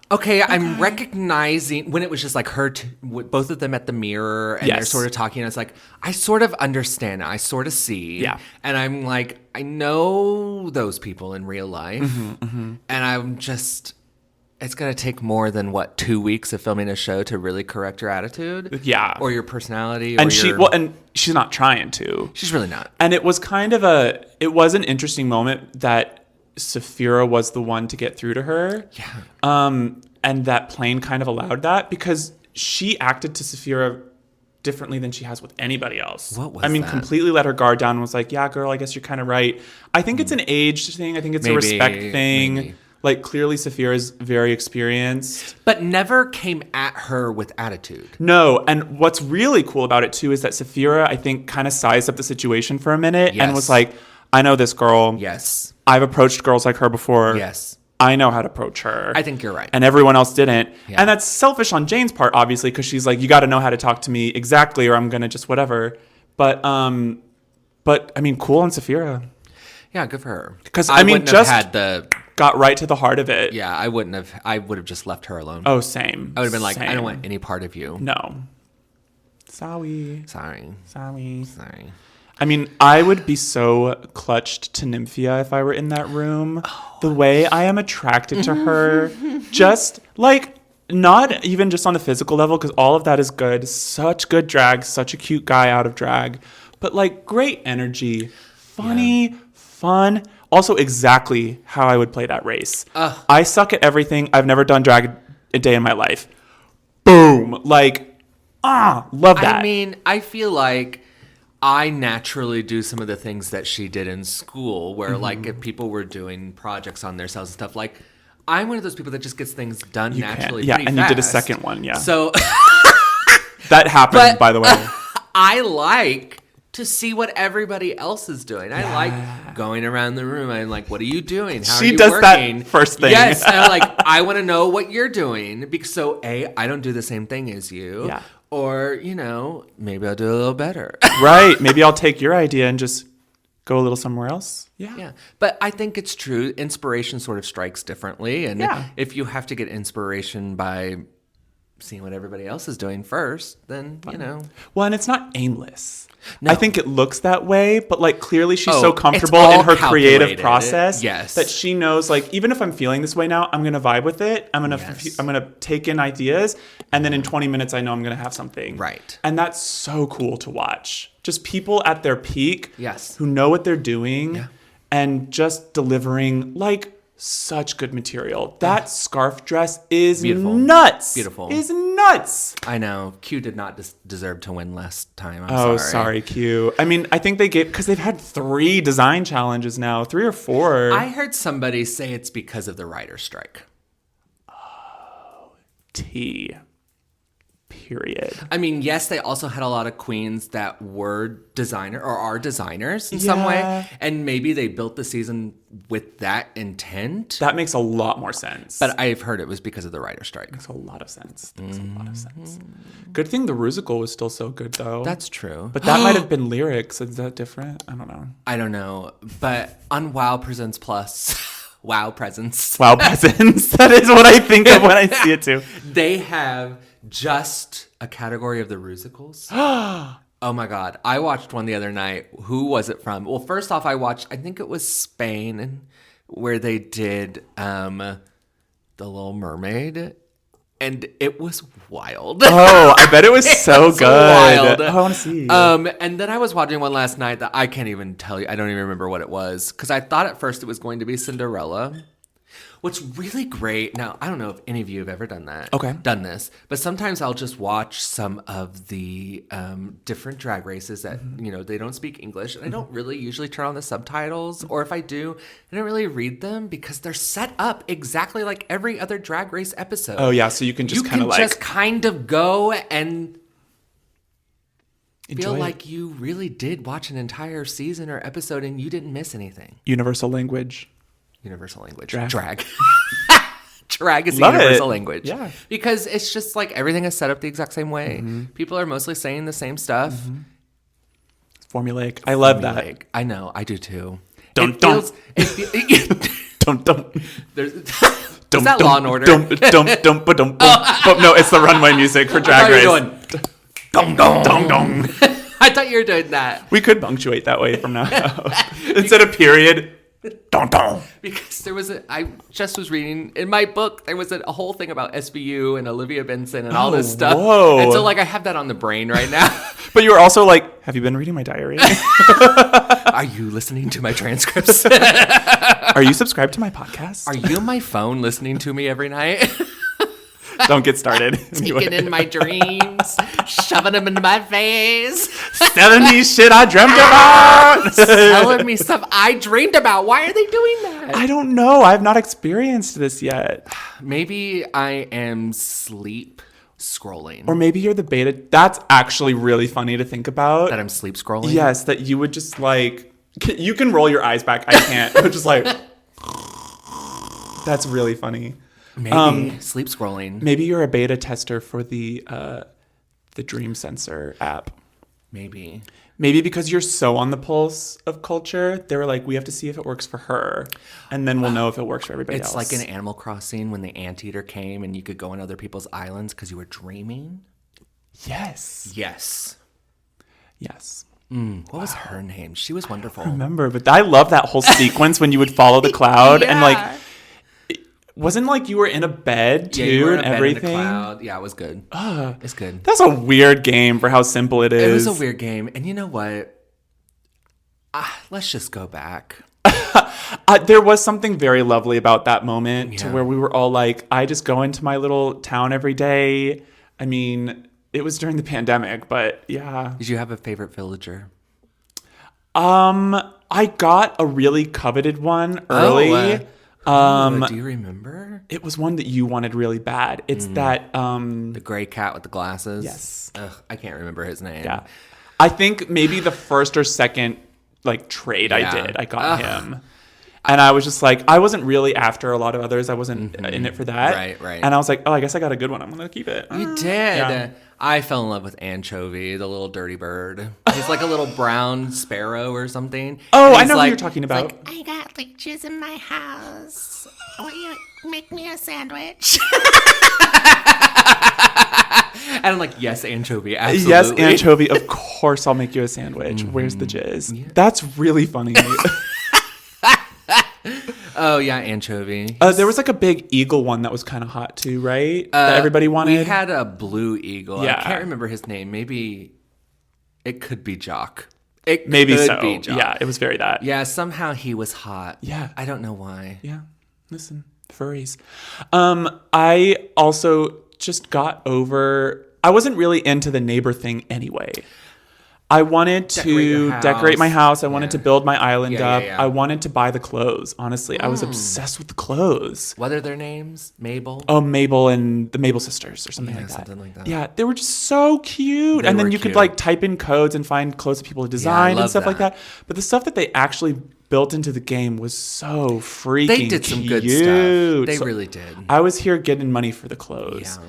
okay, I'm recognizing when it was just like her, both of them at the mirror and they're Yes. sort of talking. I was like, I sort of understand. I sort of see. Yeah. And I'm like, I know those people in real life. And I'm just, it's going to take more than 2 weeks of filming a show to really correct your attitude. Yeah. Or your personality. And or and she's not trying to. she's really not. And it was it was an interesting moment that Saphira was the one to get through to her. Yeah. And that plane kind of allowed that because she acted to Saphira differently than she has with anybody else. What was that? Completely let her guard down and was like, yeah, girl, I guess you're kind of right. I think it's an age thing. I think it's a respect thing. Maybe. Like, clearly Saphira is very experienced. But never came at her with attitude. No, and what's really cool about it, too, is that Saphira, I think, kind of sized up the situation for a minute and Yes. was like, I know this girl. Yes. I've approached girls like her before. Yes. I know how to approach her. I think you're right. And everyone else didn't. Yeah. And that's selfish on Jane's part, obviously, because she's like, you got to know how to talk to me exactly, or I'm going to just whatever. But I mean, cool on Saphira. Yeah, good for her. Because I mean, wouldn't just have had the. got right to the heart of it. Yeah, I wouldn't have. I would have just left her alone. Oh, same. I would have been like, Same. I don't want any part of you. No. Sorry. Sorry. I mean, I would be so clutched to Nymphia if I were in that room. The way I am attracted to her, just like, not even just on the physical level, because all of that is good. Such good drag, such a cute guy out of drag, but like great energy, funny, fun. Also, exactly how I would play that race. I suck at everything. I've never done drag a day in my life. Boom. Like, love that. I mean, I feel like I naturally do some of the things that she did in school, where like if people were doing projects on themselves and stuff, like I'm one of those people that just gets things done naturally. Yeah, pretty and fast. you did a second one, yeah. So that happened, by the way. I like to see what everybody else is doing. I like going around the room. I'm like, what are you doing? How are She you does working? that first thing. Yes, I'm like, I want to know what you're doing because so I don't do the same thing as you. Yeah. Or, you know, maybe I'll do a little better. Right. Maybe I'll take your idea and just go a little somewhere else. Yeah. But I think it's true. Inspiration sort of strikes differently. And if you have to get inspiration by seeing what everybody else is doing first, then, you know. Well, and it's not aimless. No. I think it looks that way, but like clearly she's so it's comfortable all in her creative calculated. process Yes. that she knows, like, even if I'm feeling this way now, I'm going to vibe with it. I'm going to take in ideas. And then in 20 minutes, I know I'm going to have something. Right. And that's so cool to watch. Just people at their peak. Yes. Who know what they're doing. Yeah. And just delivering, like, such good material. That scarf dress is Beautiful. nuts. Beautiful. Is nuts. I know. Q did not deserve to win last time. I'm Sorry, Q. I mean, I think they gave, because they've had 3 design challenges now, 3 or 4. I heard somebody say it's because of the writer's strike. T. Period. I mean, yes, they also had a lot of queens that were designer or are designers in some way. And maybe they built the season with that intent. That makes a lot more sense. But I've heard it was because of the writer's strike. Makes a lot of sense. Good thing the Rusical was still so good, though. That's true. But that might have been lyrics. Is that different? I don't know. I don't know. But on Wow Presents Plus, Wow Presents. Wow, peasants. That is what I think of when I see it, too. They have just a category of the Rusicals. Oh my God. I watched one the other night. Who was it from? Well, first off, I think it was Spain, where they did The Little Mermaid. And it was wild. Oh, I bet it was so good. Wild. Oh, I want to see. And then I was watching one last night that I can't even tell you. I don't even remember what it was. Because I thought at first it was going to be Cinderella. What's really great, now, I don't know if any of you have ever done that. Okay. Done this. But sometimes I'll just watch some of the different drag races that, you know, they don't speak English. And I don't really usually turn on the subtitles. Or if I do, I don't really read them because they're set up exactly like every other drag race episode. Oh, yeah. So you can just kind of like... just kind of go and enjoy feel it. like you really did watch an entire season or episode and you didn't miss anything. Universal language. Universal language. Drag. Drag is Love the universal it. language. Yeah. Because it's just like everything is set up the exact same way. People are mostly saying the same stuff. Formulaic. I love that. Like, I know. I do too. Dun, It dun. feels... Dum, dum. There's... Is that Law and Order? Dum, dum, dum, ba, dum, bum. No, it's the runway music for Drag Race. Dong, dong. Dong, dong. I thought you were doing that. We could punctuate that way from now on. Instead of period. Dong, dong. Because I just was reading in my book, there was a whole thing about SVU and Olivia Benson and all this stuff. Whoa. And so like I have that on the brain right now. But you were also like, have you been reading my diary? Are you listening to my transcripts? Are you subscribed to my podcast? Are you on my phone listening to me every night? Don't get started. Taking in my dreams, shoving them into my face, Telling me shit I dreamt about. telling me stuff I dreamed about. Why are they doing that? I don't know. I've not experienced this yet. Maybe I am sleep scrolling. Or maybe you're the beta. That's actually really funny to think about. That I'm sleep scrolling? Yes, that you would just like, you can roll your eyes back. I can't. I'm just like, That's really funny. Maybe sleep scrolling. Maybe you're a beta tester for the Dream Sensor app. Maybe Because you're so on the pulse of culture, they were like, we have to see if it works for her, and then we'll know if it works for everybody else. it's like in Animal Crossing when the anteater came and you could go on other people's islands because you were dreaming. Yes. What was her name? She was wonderful. Remember, but I love that whole sequence when you would follow the cloud and like, it wasn't like you were in a bed too you were in and a bed everything. in a cloud. Yeah, it was good. It's good. That's a weird game for how simple it is. It was a weird game, and you know what? Let's just go back. There was something very lovely about that moment to where we were all like, I just go into my little town every day. I mean, it was during the pandemic, but yeah. Did you have a favorite villager? I got a really coveted one early. Do you remember? It was one that you wanted really bad. It's that The gray cat with the glasses? Yes. Ugh, I can't remember his name. yeah. I think maybe the first or second like trade I Yeah. did, I got him. And I was just like, I wasn't really after a lot of others. I wasn't in it for that. Right. And I was like, oh, I guess I got a good one. I'm going to keep it. You did. Yeah. I fell in love with Anchovy, the little dirty bird. He's like a little brown sparrow or something. Oh, And I he's know who like- you're talking about. I got leeches in my house. Will you make me a sandwich? And I'm like, yes, Anchovy, absolutely. Yes, anchovy. Of course, I'll make you a sandwich. Where's the jizz? Yeah. That's really funny. Oh, yeah, Anchovy. There was like a big eagle one that was kind of hot too, right? That everybody wanted. We had a blue eagle. Yeah. I can't remember his name. Maybe it could be Jock. Maybe could so. be Jock. Yeah, it was very that. Yeah, somehow he was hot. Yeah. I don't know why. Yeah. Listen, furries. I also just got over. I wasn't really into the neighbor thing anyway. I wanted to decorate my house. I wanted to build my island up. Yeah. I wanted to buy the clothes. Honestly, I was obsessed with the clothes. What are their names? Mabel? Oh, Mabel and the Mabel sisters or something like that. something like that. Yeah, they were just so cute. They And then were you could cute. like type in codes and find clothes that people had designed and love stuff like that. that. But the stuff that they actually built into the game was so freaking They did some good stuff. cute. They So really did. I was here getting money for the clothes.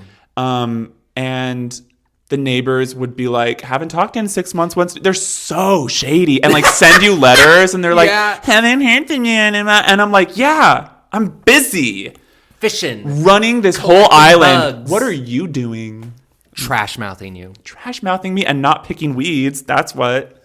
And the neighbors would be like, haven't talked in 6 months. They're so shady and like send you letters and they're like, Yeah. haven't heard from you. And I'm like, yeah, I'm busy Fishing. running this whole island. bugs. What are you doing? Trash mouthing you. Trash mouthing me and not picking weeds. That's what.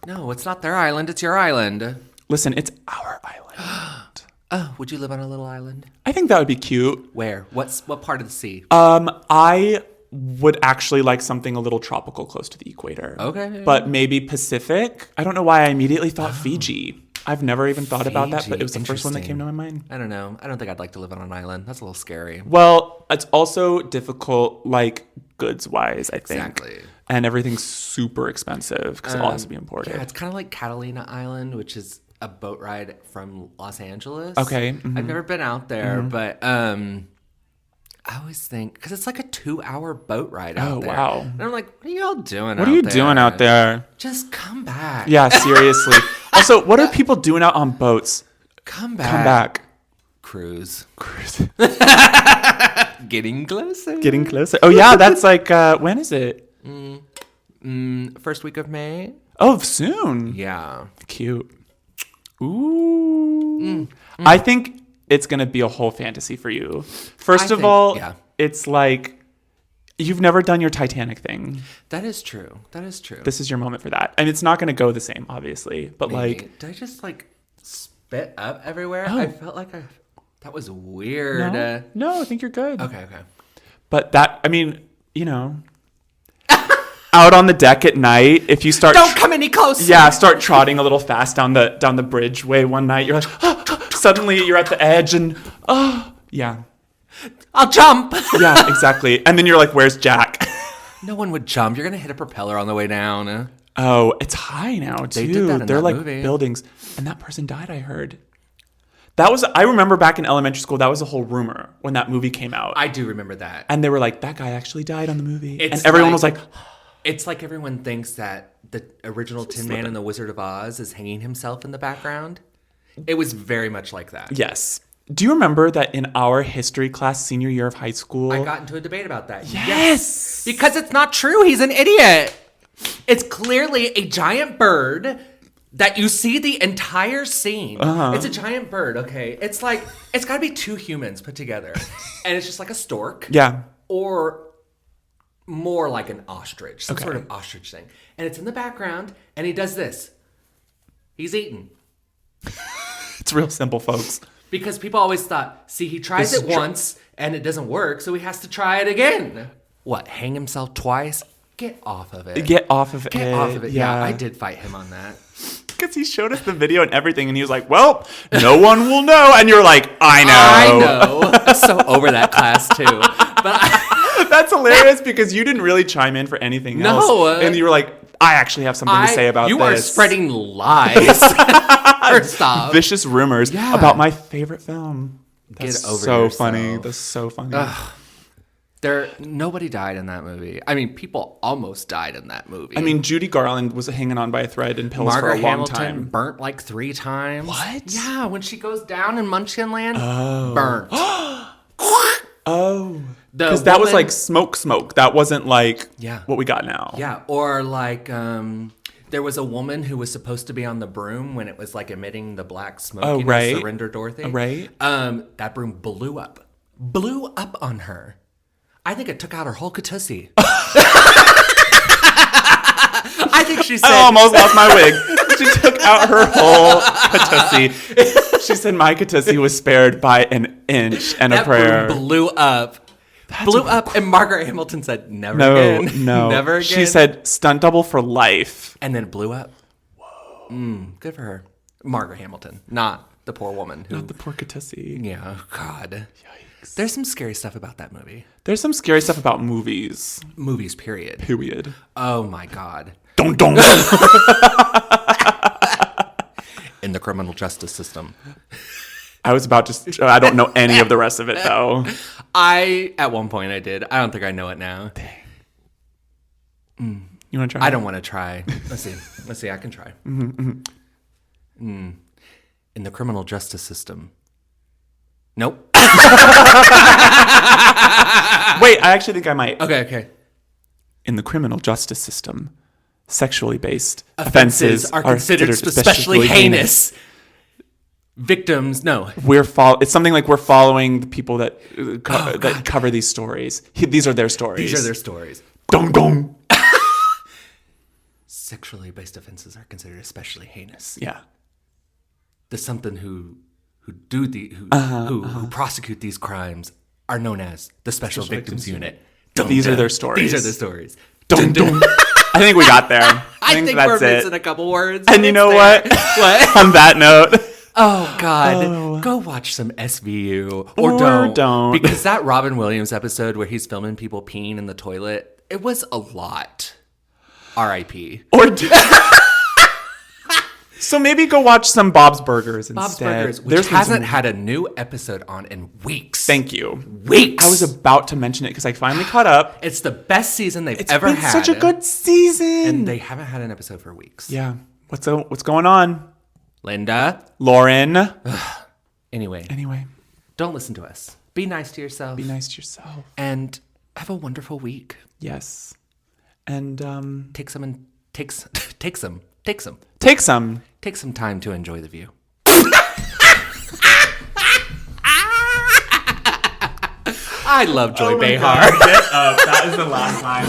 No, it's not their island. It's your island. Listen, it's our island. Oh, would you live on a little island? I think that would be cute. Where? What part of the sea? I would actually like something a little tropical close to the equator. Okay. But maybe Pacific. I don't know why I immediately thought Fiji. I've never even thought about that, but it was the first one that came to my mind. I don't know. I don't think I'd like to live on an island. That's a little scary. Well, it's also difficult, like goods-wise, I think. Exactly. And everything's super expensive because it all has to be imported. Yeah, it's kind of like Catalina Island, which is a boat ride from Los Angeles. Okay. I've never been out there, but I always think, because it's like a 2-hour boat ride out there. Wow. And I'm like, what are y'all doing What are you doing out there? Just come back. Yeah, seriously. Also, what are people doing out on boats? Come back. Come back. Cruise. Cruise. Getting closer. Getting closer. Oh, yeah, that's like, when is it? First week of May. Oh, soon. Yeah. Cute. Ooh. I think it's going to be a whole fantasy for you. First I of think- all, yeah. it's like you've never done your Titanic thing. That is true. That is true. This is your moment for that. And it's not going to go the same, obviously. But Maybe. like, Did I just like spit up everywhere? Oh. I felt like that was weird. no, I think you're good. Okay. But that, I mean, you know, out on the deck at night, if you start... Don't come any closer. Yeah, start trotting a little fast down the bridgeway one night. You're like, suddenly you're at the edge and, yeah. I'll jump. Yeah, exactly. And then you're like, where's Jack? No one would jump. You're gonna hit a propeller on the way down. Oh, it's high now, too. They did that in They're that like movie. buildings. And that person died, I heard. I remember back in elementary school, that was a whole rumor when that movie came out. I do remember that. And they were like, that guy actually died on the movie. It's and everyone like- was like, It's like everyone thinks that the original Tin Man and the Wizard of Oz is hanging himself in the background. It was very much like that. yes. Do you remember that in our history class, senior year of high school? I got into a debate about that. Yes! Because it's not true. He's an idiot. It's clearly a giant bird that you see the entire scene. It's a giant bird, okay? It's like, it's got to be two humans put together. And it's just like a stork. Yeah. Or more like an ostrich. Some sort of ostrich thing. And it's in the background, and he does this. He's eating. It's real simple, folks. Because people always thought, see, he tries it once and it doesn't work, so he has to try it again. What, hang himself twice? Get off of it. Get off of it. Get off of it. Yeah, I did fight him on that. Because he showed us the video and everything, and he was like, well, no one will know. And you're like, I know. I know. I'm so over that class, too. But That's hilarious because you didn't really chime in for anything else. No. And you were like, I actually have something to say about you this. are spreading lies. First off. Vicious rumors about my favorite film. That's Get over so yourself. funny. That's so funny. Nobody died in that movie. I mean, people almost died in that movie. I mean, Judy Garland was hanging on by a thread in pills Margaret for a long Hamilton time. burnt like 3 times. What? Yeah, when she goes down in Munchkinland, burnt. Oh. Because that was like smoke. That wasn't like what we got now. Yeah, or like there was a woman who was supposed to be on the broom when it was like emitting the black smoke. Oh, you know, right. Surrender Dorothy. Right. That broom blew up. Blew up on her. I think it took out her whole Katussi. I think she said... I almost lost my wig. She took out her whole Katussi. She said my Katussi was spared by an inch and a prayer. Broom blew up. Blew up, and Margaret Hamilton said, never again. No. Never again. She said, stunt double for life. And then it blew up. Whoa. Good for her. Margaret Hamilton, not the poor woman. Not the poor Katussi. Yeah, God. Yikes. There's some scary stuff about that movie. There's some scary stuff about movies. Movies, period. Period. Oh, my God. Don't. In the criminal justice system. I was about to... I don't know any of the rest of it, though. At one point, I did. I don't think I know it now. Dang. You want to try? I don't want to try. Let's see. I can try. In the criminal justice system. Nope. Wait, I actually think I might. Okay. In the criminal justice system, sexually based offenses are considered especially heinous. Victims, no. It's something like we're following the people that cover these stories. These are their stories. Dong. Sexually based offenses are considered especially heinous. Yeah. There's something who prosecute these crimes are known as the Special Victims Unit. These are their stories. Dong. I think we got there. I think we're that's it. missing a couple words. And you know what? On that note. Oh, God. Go watch some SVU. Or don't. Because that Robin Williams episode where he's filming people peeing in the toilet, it was a lot. R.I.P. So maybe go watch some Bob's Burgers instead. Bob's Burgers, which hasn't had a new episode on in weeks. Thank you. Weeks. I was about to mention it because I finally caught up. It's the best season they've ever had. It's been such a good season. And they haven't had an episode for weeks. Yeah. What's going on? Linda. Lauren. Anyway. Don't listen to us. Be nice to yourself. And have a wonderful week. Yes. And take some time to enjoy the view. I love Joy Behar. That is the last line.